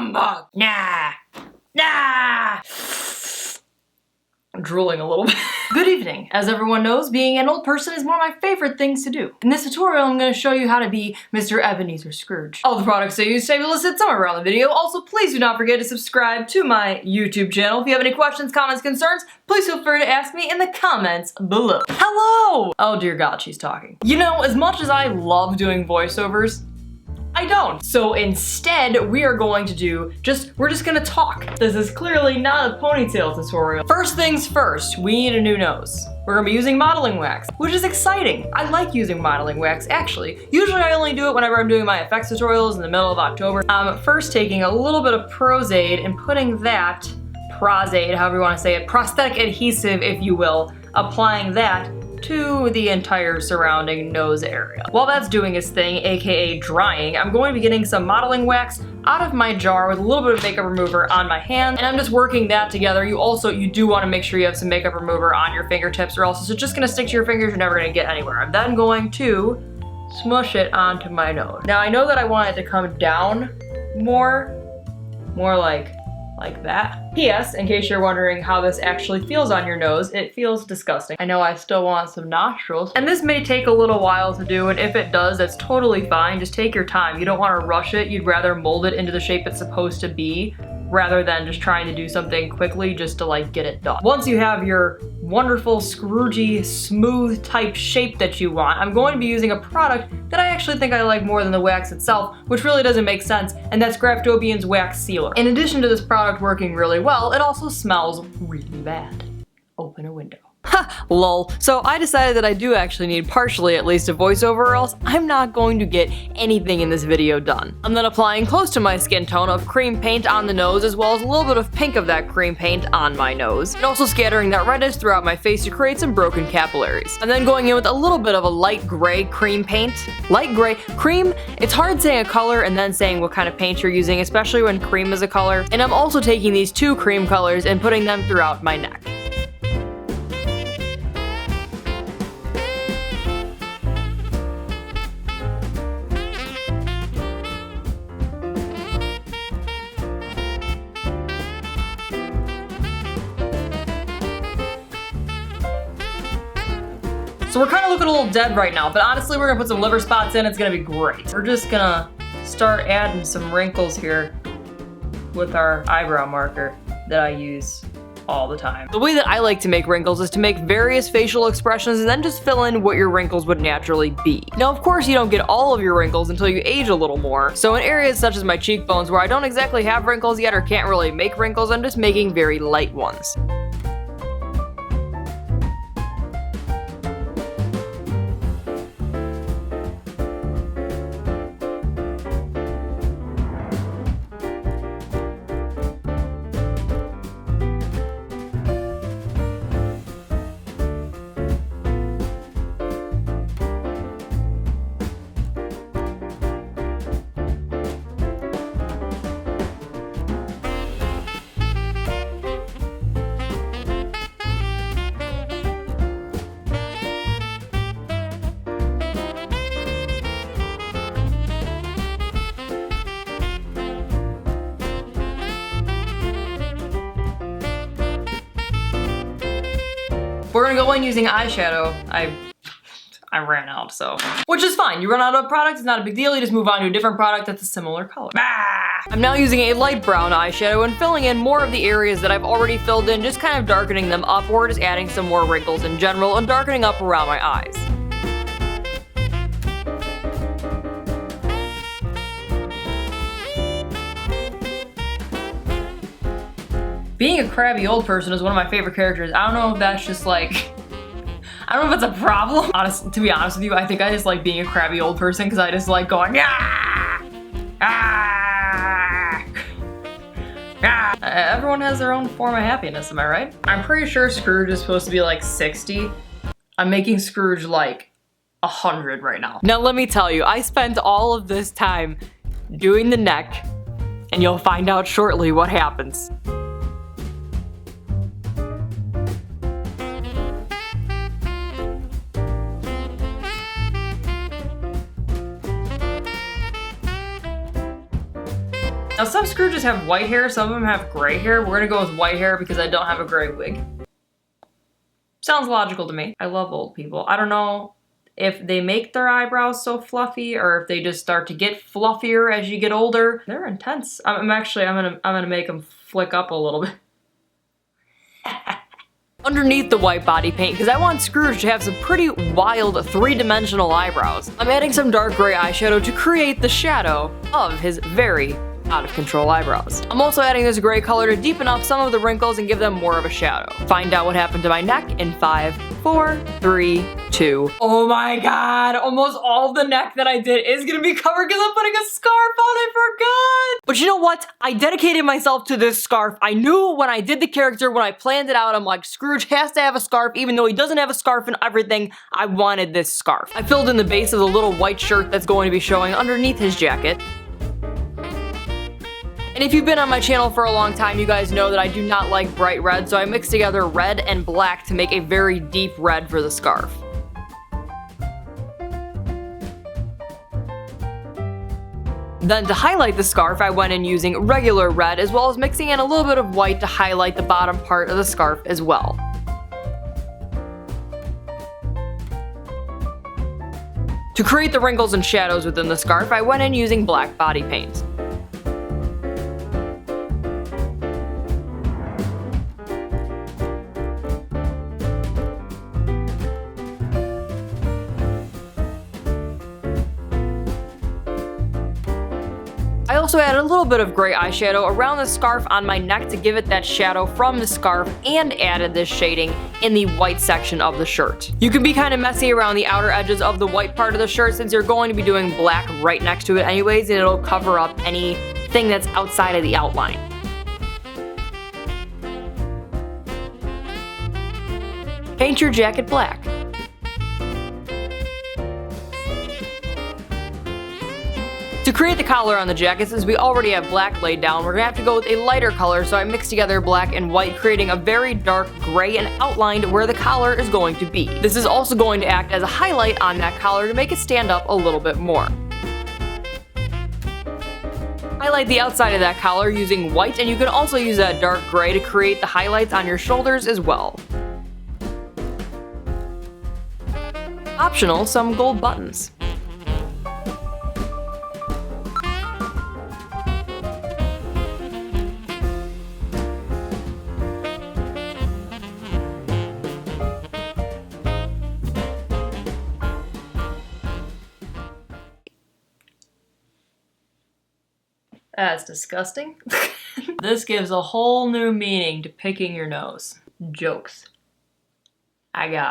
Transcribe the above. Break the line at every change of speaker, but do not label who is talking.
humbug. Nah. Nah. I'm drooling a little bit. Good evening. As everyone knows, being an old person is one of my favorite things to do. In this tutorial, I'm going to show you how to be Mr. Ebenezer Scrooge. All the products I use today will listed somewhere around the video. Also, please do not forget to subscribe to my YouTube channel. If you have any questions, comments, concerns, please feel free to ask me in the comments below. Hello! Oh dear God, she's talking. You know, as much as I love doing voiceovers, I don't. So instead, we are going to do we're just gonna talk. This is clearly not a ponytail tutorial. First things first, we need a new nose. We're gonna be using modeling wax, which is exciting. I like using modeling wax, actually. Usually I only do it whenever I'm doing my effects tutorials in the middle of October. I'm first taking a little bit of Prosade and putting that, Prosade, however you wanna say it, prosthetic adhesive, if you will, applying that to the entire surrounding nose area. While that's doing its thing, aka drying, I'm going to be getting some modeling wax out of my jar with a little bit of makeup remover on my hand, and I'm just working that together. You do want to make sure you have some makeup remover on your fingertips, or else it's just gonna stick to your fingers, you're never gonna get anywhere. I'm then going to smush it onto my nose. Now I know that I want it to come down more like that. P.S. in case you're wondering how this actually feels on your nose, it feels disgusting. I know I still want some nostrils. And this may take a little while to do, and if it does, that's totally fine. Just take your time. You don't want to rush it. You'd rather mold it into the shape it's supposed to be, rather than just trying to do something quickly just to like get it done. Once you have your wonderful Scroogey smooth type shape that you want, I'm going to be using a product that I actually think I like more than the wax itself, which really doesn't make sense, and that's Graftobian's Wax Sealer. In addition to this product working really well, it also smells really bad. Open a window. Ha, lol. So I decided that I do actually need partially at least a voiceover, or else I'm not going to get anything in this video done. I'm then applying close to my skin tone of cream paint on the nose, as well as a little bit of pink of that cream paint on my nose, and also scattering that redness throughout my face to create some broken capillaries. And then going in with a little bit of a light gray cream paint. Light gray. Cream, it's hard saying a color and then saying what kind of paint you're using, especially when cream is a color. And I'm also taking these two cream colors and putting them throughout my neck. So we're kind of looking a little dead right now, but honestly we're gonna put some liver spots in, it's gonna be great. We're just gonna start adding some wrinkles here with our eyebrow marker that I use all the time. The way that I like to make wrinkles is to make various facial expressions and then just fill in what your wrinkles would naturally be. Now of course you don't get all of your wrinkles until you age a little more, so in areas such as my cheekbones where I don't exactly have wrinkles yet or can't really make wrinkles, I'm just making very light ones. We're gonna go in using eyeshadow. I ran out, so. Which is fine, you run out of product, it's not a big deal, you just move on to a different product that's a similar color. I'm now using a light brown eyeshadow and filling in more of the areas that I've already filled in, just kind of darkening them up, or just adding some more wrinkles in general and darkening up around my eyes. Being a crabby old person is one of my favorite characters. I don't know if that's just like, I don't know if it's a problem. Honestly, to be honest with you, I think I just like being a crabby old person because I just like going, ah, ah, ah. Everyone has their own form of happiness, am I right? I'm pretty sure Scrooge is supposed to be like 60. I'm making Scrooge like 100 right now. Now let me tell you, I spent all of this time doing the neck, and you'll find out shortly what happens. Now some Scrooges have white hair, some of them have gray hair. We're gonna go with white hair because I don't have a gray wig. Sounds logical to me. I love old people. I don't know if they make their eyebrows so fluffy or if they just start to get fluffier as you get older. They're intense. I'm gonna make them flick up a little bit. Underneath the white body paint, because I want Scrooge to have some pretty wild three-dimensional eyebrows, I'm adding some dark gray eyeshadow to create the shadow of his very out-of-control eyebrows. I'm also adding this gray color to deepen up some of the wrinkles and give them more of a shadow. Find out what happened to my neck in 5, 4, 3, 2. Oh my god, almost all of the neck that I did is gonna be covered because I'm putting a scarf on, I forgot! But you know what? I dedicated myself to this scarf. I knew when I did the character, when I planned it out, I'm like, Scrooge has to have a scarf, even though he doesn't have a scarf and everything, I wanted this scarf. I filled in the base of the little white shirt that's going to be showing underneath his jacket. And if you've been on my channel for a long time, you guys know that I do not like bright red, so I mixed together red and black to make a very deep red for the scarf. Then to highlight the scarf, I went in using regular red as well as mixing in a little bit of white to highlight the bottom part of the scarf as well. To create the wrinkles and shadows within the scarf, I went in using black body paint. I also added a little bit of gray eyeshadow around the scarf on my neck to give it that shadow from the scarf and added this shading in the white section of the shirt. You can be kind of messy around the outer edges of the white part of the shirt since you're going to be doing black right next to it anyways, and it'll cover up anything that's outside of the outline. Paint your jacket black. To create the collar on the jacket, since we already have black laid down, we're gonna have to go with a lighter color, so I mixed together black and white, creating a very dark gray and outlined where the collar is going to be. This is also going to act as a highlight on that collar to make it stand up a little bit more. Highlight the outside of that collar using white, and you can also use that dark gray to create the highlights on your shoulders as well. Optional, some gold buttons. That's disgusting. This gives a whole new meaning to picking your nose. Jokes. I got 'em.